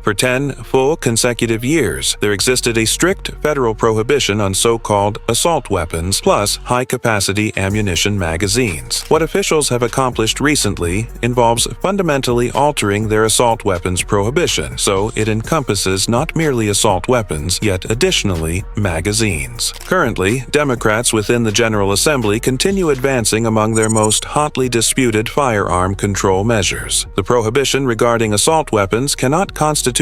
For 10 full consecutive years, there existed a strict federal prohibition on so-called assault weapons plus high-capacity ammunition magazines. What officials have accomplished recently involves fundamentally altering their assault weapons prohibition, so it encompasses not merely assault weapons, yet additionally magazines. Currently, Democrats within the General Assembly continue advancing among their most hotly disputed firearm control measures. The prohibition regarding assault weapons cannot constitutionally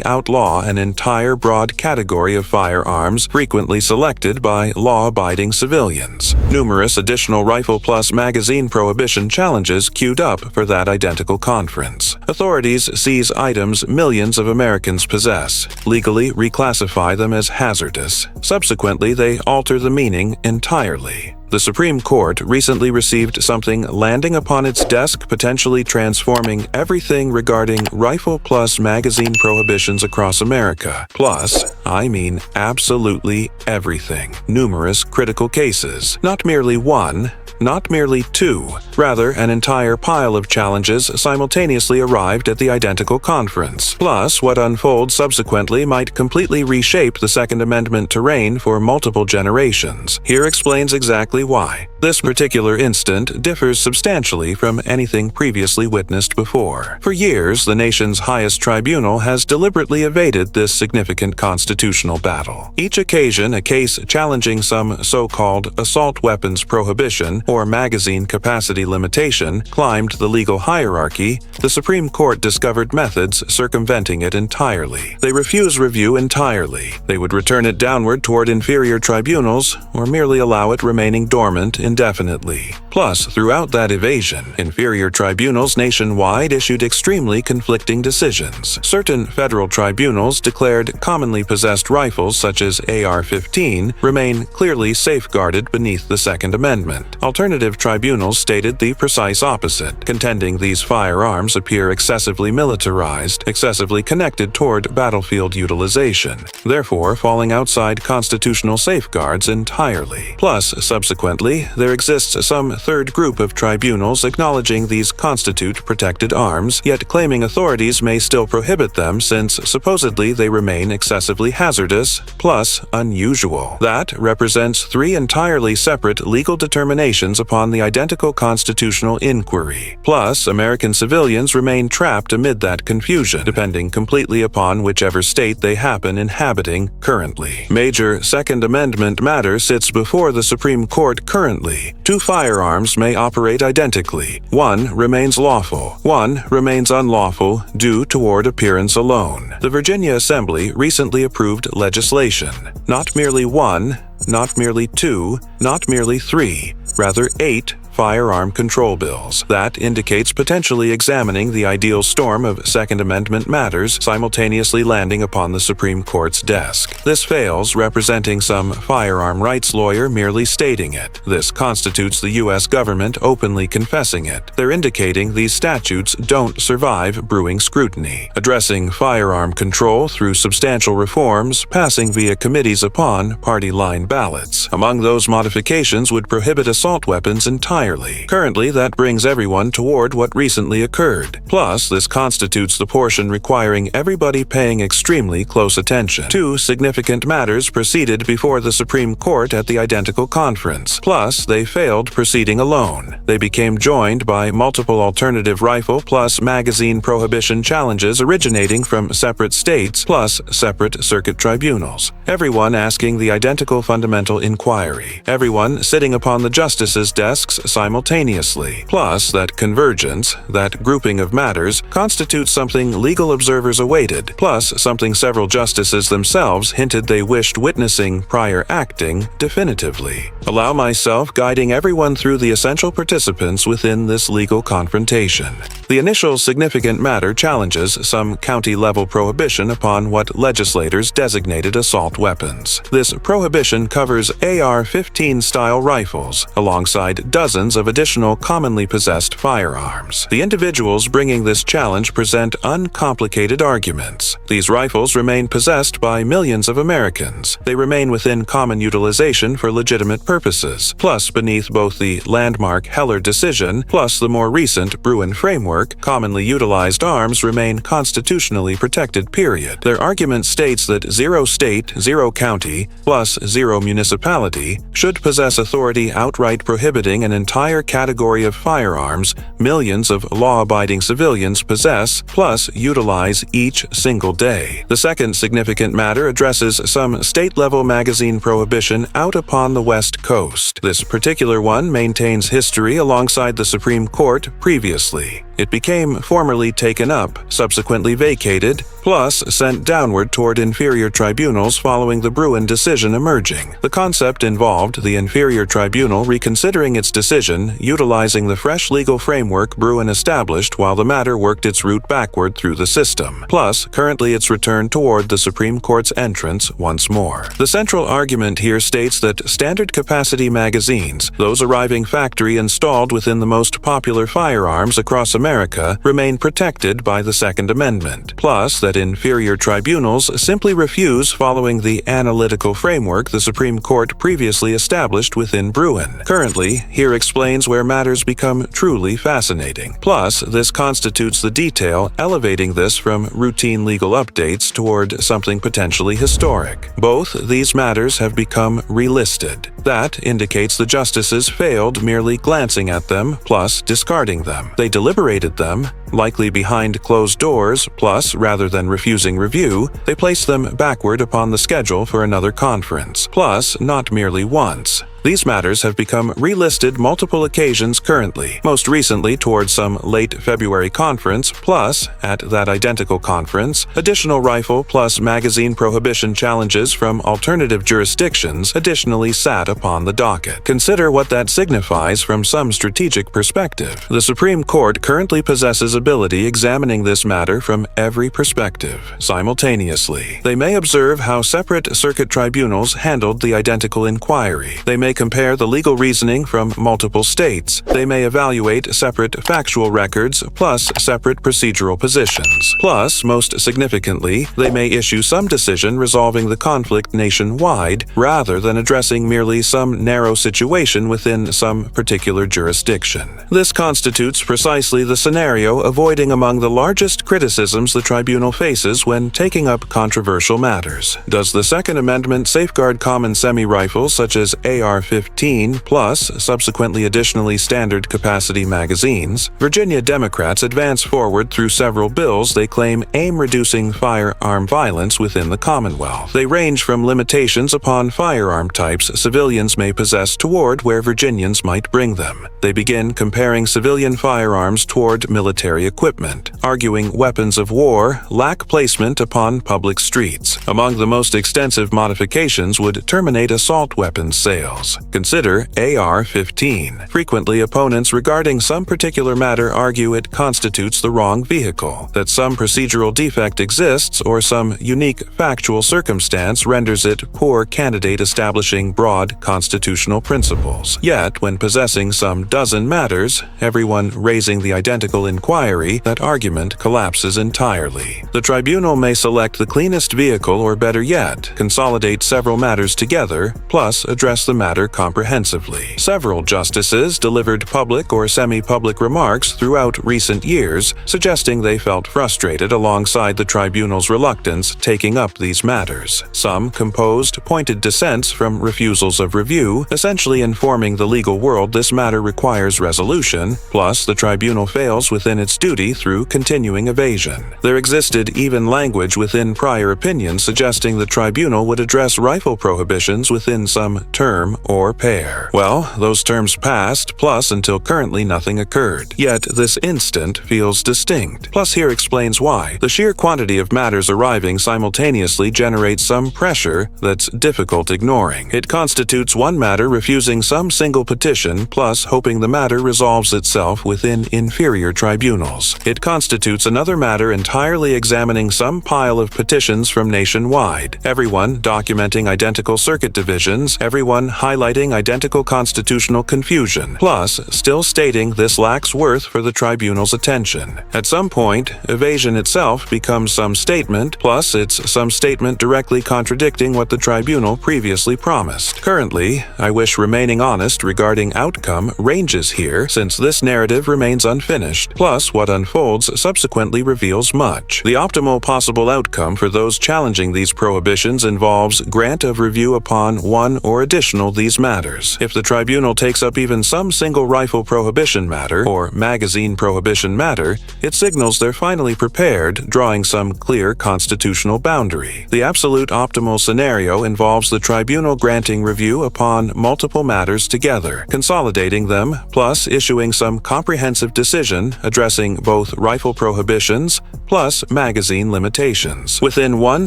outlaw an entire broad category of firearms frequently selected by law-abiding civilians. Numerous additional rifle plus magazine prohibition challenges queued up for that identical conference. Authorities seize items millions of Americans possess, legally reclassify them as hazardous. Subsequently, they alter the meaning entirely. The Supreme Court recently received something landing upon its desk, potentially transforming everything regarding rifle plus magazine prohibitions across America. Plus, I mean absolutely everything. Numerous critical cases. Not merely one, not merely two, rather an entire pile of challenges simultaneously arrived at the identical conference. Plus, what unfolds subsequently might completely reshape the Second Amendment terrain for multiple generations. Here explains exactly why. This particular instant differs substantially from anything previously witnessed before. For years, the nation's highest tribunal has deliberately evaded this significant constitutional battle. Each occasion, a case challenging some so-called assault weapons prohibition or magazine capacity limitation climbed the legal hierarchy, the Supreme Court discovered methods circumventing it entirely. They refuse review entirely. They would return it downward toward inferior tribunals or merely allow it remaining dormant indefinitely. Plus, throughout that evasion, inferior tribunals nationwide issued extremely conflicting decisions. Certain federal tribunals declared commonly possessed rifles such as AR-15 remain clearly safeguarded beneath the Second Amendment. Alternative tribunals stated the precise opposite, contending these firearms appear excessively militarized, excessively connected toward battlefield utilization, therefore falling outside constitutional safeguards entirely. Plus, subsequently, there exists some third group of tribunals acknowledging these constitute protected arms, yet claiming authorities may still prohibit them since supposedly they remain excessively hazardous, plus unusual. That represents three entirely separate legal determinations upon the identical constitutional inquiry. Plus, American civilians remain trapped amid that confusion, depending completely upon whichever state they happen inhabiting currently. Major Second Amendment matter sits before the Supreme Court currently. Two firearms may operate identically. One remains lawful. One remains unlawful due toward appearance alone. The Virginia Assembly recently approved legislation. Not merely one, not merely two, not merely three, rather 8 firearm control bills. That indicates potentially examining the ideal storm of Second Amendment matters simultaneously landing upon the Supreme Court's desk. This fails, representing some firearm rights lawyer merely stating it. This constitutes the U.S. government openly confessing it. They're indicating these statutes don't survive brewing scrutiny. Addressing firearm control through substantial reforms, passing via committees upon party line ballots. Among those modifications would prohibit assault weapons entirely. Currently, that brings everyone toward what recently occurred. Plus, this constitutes the portion requiring everybody paying extremely close attention. Two significant matters proceeded before the Supreme Court at the identical conference. Plus, they failed proceeding alone. They became joined by multiple alternative rifle plus magazine prohibition challenges originating from separate states plus separate circuit tribunals. Everyone asking the identical fundamental inquiry. Everyone sitting upon the justices' desks simultaneously. Plus, that convergence, that grouping of matters, constitutes something legal observers awaited, plus something several justices themselves hinted they wished witnessing prior acting definitively. Allow myself guiding everyone through the essential participants within this legal confrontation. The initial significant matter challenges some county-level prohibition upon what legislators designated assault weapons. This prohibition covers AR-15 style rifles, alongside dozens thousands of additional commonly possessed firearms. The individuals bringing this challenge present uncomplicated arguments. These rifles remain possessed by millions of Americans. They remain within common utilization for legitimate purposes. Plus, beneath both the landmark Heller decision, plus the more recent Bruen framework, commonly utilized arms remain constitutionally protected, period. Their argument states that 0 state, 0 county, plus 0 municipality should possess authority outright prohibiting an entire category of firearms millions of law-abiding civilians possess, plus utilize each single day. The second significant matter addresses some state-level magazine prohibition out upon the West Coast. This particular one maintains history alongside the Supreme Court previously. It became formally taken up, subsequently vacated, plus sent downward toward inferior tribunals following the Bruen decision emerging. The concept involved the inferior tribunal reconsidering its decision, utilizing the fresh legal framework Bruen established while the matter worked its route backward through the system. Plus, currently its return toward the Supreme Court's entrance once more. The central argument here states that standard capacity magazines, those arriving factory installed within the most popular firearms across America, remain protected by the Second Amendment. Plus, that inferior tribunals simply refuse following the analytical framework the Supreme Court previously established within Bruen. Currently, here explains where matters become truly fascinating. Plus, this constitutes the detail elevating this from routine legal updates toward something potentially historic. Both these matters have become relisted. That indicates the justices failed merely glancing at them plus discarding them. They deliberated them, likely behind closed doors, plus, rather than refusing review, they placed them backward upon the schedule for another conference. Plus, not merely once. These matters have become relisted multiple occasions currently, most recently towards some late February conference, plus, at that identical conference, additional rifle plus magazine prohibition challenges from alternative jurisdictions additionally sat upon the docket. Consider what that signifies from some strategic perspective. The Supreme Court currently possesses ability examining this matter from every perspective, simultaneously. They may observe how separate circuit tribunals handled the identical inquiry. They may compare the legal reasoning from multiple states. They may evaluate separate factual records plus separate procedural positions. Plus, most significantly, they may issue some decision resolving the conflict nationwide rather than addressing merely some narrow situation within some particular jurisdiction. This constitutes precisely the scenario avoiding among the largest criticisms the tribunal faces when taking up controversial matters. Does the Second Amendment safeguard common semi-rifles such as AR-15 plus, subsequently additionally standard capacity magazines? Virginia Democrats advance forward through several bills they claim aim reducing firearm violence within the Commonwealth. They range from limitations upon firearm types civilians may possess toward where Virginians might bring them. They begin comparing civilian firearms toward military equipment, arguing weapons of war lack placement upon public streets. Among the most extensive modifications would terminate assault weapons sales. Consider AR-15. Frequently, opponents regarding some particular matter argue it constitutes the wrong vehicle, that some procedural defect exists or some unique factual circumstance renders it poor candidate establishing broad constitutional principles. Yet, when possessing some dozen matters, everyone raising the identical inquiry, that argument collapses entirely. The tribunal may select the cleanest vehicle or, better yet, consolidate several matters together, plus address the matter comprehensively. Several justices delivered public or semi-public remarks throughout recent years, suggesting they felt frustrated alongside the tribunal's reluctance taking up these matters. Some composed pointed dissents from refusals of review, essentially informing the legal world this matter requires resolution, plus the tribunal fails within its duty through continuing evasion. There existed even language within prior opinions suggesting the tribunal would address rifle prohibitions within some term or pair. Well, those terms passed, plus until currently nothing occurred. Yet this instant feels distinct. Plus here explains why. The sheer quantity of matters arriving simultaneously generates some pressure that's difficult ignoring. It constitutes one matter refusing some single petition, plus hoping the matter resolves itself within inferior tribunals. tribunals. It constitutes another matter entirely examining some pile of petitions from nationwide, everyone documenting identical circuit divisions, everyone highlighting identical constitutional confusion, plus still stating this lacks worth for the tribunal's attention. At some point, evasion itself becomes some statement, plus it's some statement directly contradicting what the tribunal previously promised. Currently, I wish remaining honest regarding outcome ranges here, since this narrative remains unfinished, plus what unfolds subsequently reveals much. The optimal possible outcome for those challenging these prohibitions involves grant of review upon one or additional these matters. If the tribunal takes up even some single rifle prohibition matter or magazine prohibition matter, it signals they're finally prepared, drawing some clear constitutional boundary. The absolute optimal scenario involves the tribunal granting review upon multiple matters together, consolidating them, plus issuing some comprehensive decision addressing both rifle prohibitions plus magazine limitations. Within one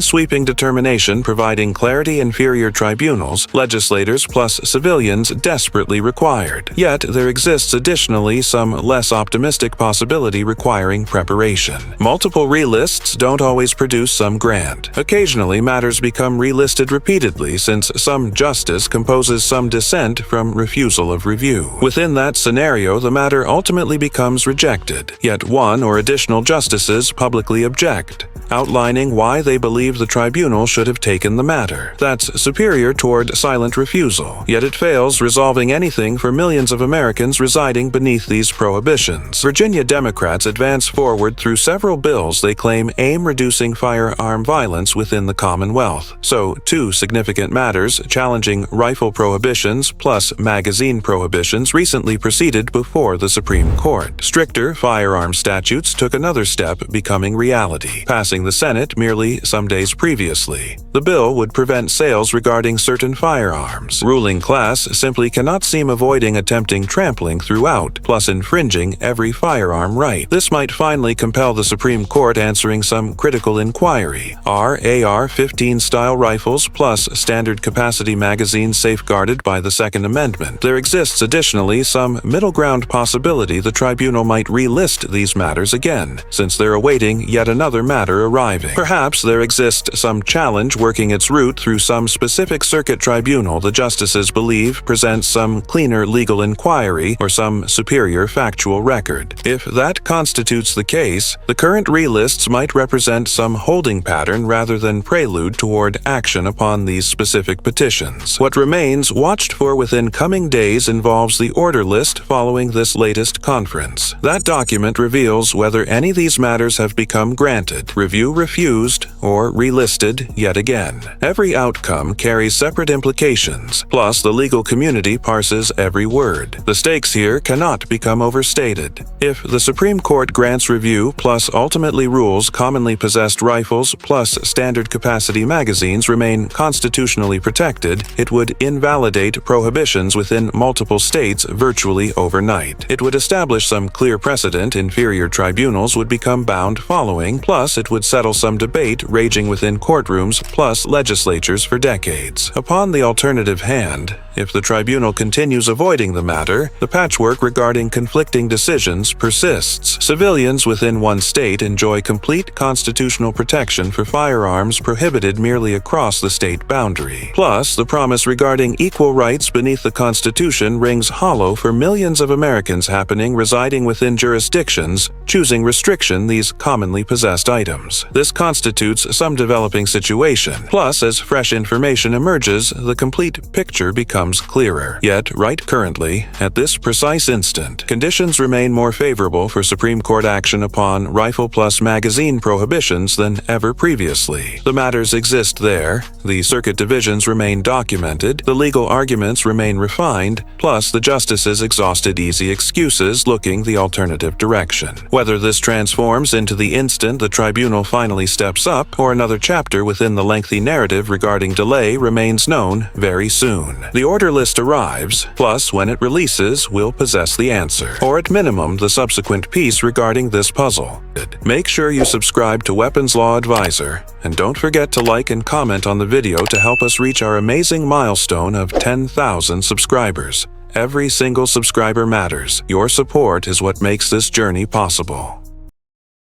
sweeping determination providing clarity inferior tribunals, legislators plus civilians desperately required. Yet there exists additionally some less optimistic possibility requiring preparation. Multiple relists don't always produce some grant. Occasionally matters become relisted repeatedly since some justice composes some dissent from refusal of review. Within that scenario, the matter ultimately becomes rejected, yet one or additional justices publicly object, outlining why they believe the tribunal should have taken the matter. That's superior toward silent refusal, yet it fails resolving anything for millions of Americans residing beneath these prohibitions. Virginia Democrats advance forward through several bills they claim aim reducing firearm violence within the Commonwealth. So, two significant matters challenging rifle prohibitions plus magazine prohibitions recently proceeded before the Supreme Court. Stricter firearm statutes took another step, becoming reality, passing the Senate merely some days previously. The bill would prevent sales regarding certain firearms. Ruling class simply cannot seem avoiding attempting trampling throughout, plus infringing every firearm right. This might finally compel the Supreme Court answering some critical inquiry. Are AR-15 style rifles plus standard capacity magazines safeguarded by the Second Amendment? There exists additionally some middle ground possibility the tribunal might relist these matters again, since they're awaiting yet another matter arriving. Perhaps there exists some challenge working its route through some specific circuit tribunal the justices believe presents some cleaner legal inquiry or some superior factual record. If that constitutes the case, the current relists might represent some holding pattern rather than prelude toward action upon these specific petitions. What remains watched for within coming days involves the order list following this latest conference. That document reveals whether any of these matters have become granted, review refused, or relisted yet again. Every outcome carries separate implications, plus the legal community parses every word. The stakes here cannot become overstated. If the Supreme Court grants review plus ultimately rules commonly possessed rifles plus standard capacity magazines remain constitutionally protected, it would invalidate prohibitions within multiple states virtually overnight. It would establish some clear precedent inferior tribunals would become bound following, plus it would settle some debate raging within courtrooms plus legislatures for decades. Upon the alternative hand, if the tribunal continues avoiding the matter, the patchwork regarding conflicting decisions persists. Civilians within one state enjoy complete constitutional protection for firearms prohibited merely across the state boundary. Plus, the promise regarding equal rights beneath the Constitution rings hollow for millions of Americans residing within jurisdictions choosing restriction these commonly possessed items. This constitutes some developing situation. Plus, as fresh information emerges, the complete picture becomes clearer. Yet, right currently, at this precise instant, conditions remain more favorable for Supreme Court action upon rifle plus magazine prohibitions than ever previously. The matters exist there, the circuit divisions remain documented, the legal arguments remain refined, plus the justices exhausted easy excuses looking the alternative direction. Whether this transforms into the instant the tribunal finally steps up, or another chapter within the lengthy narrative regarding delay remains known very soon. The order list arrives, plus when it releases, we'll possess the answer, or at minimum the subsequent piece regarding this puzzle. Make sure you subscribe to Weapons Law Advisor, and don't forget to like and comment on the video to help us reach our amazing milestone of 10,000 subscribers. Every single subscriber matters. Your support is what makes this journey possible.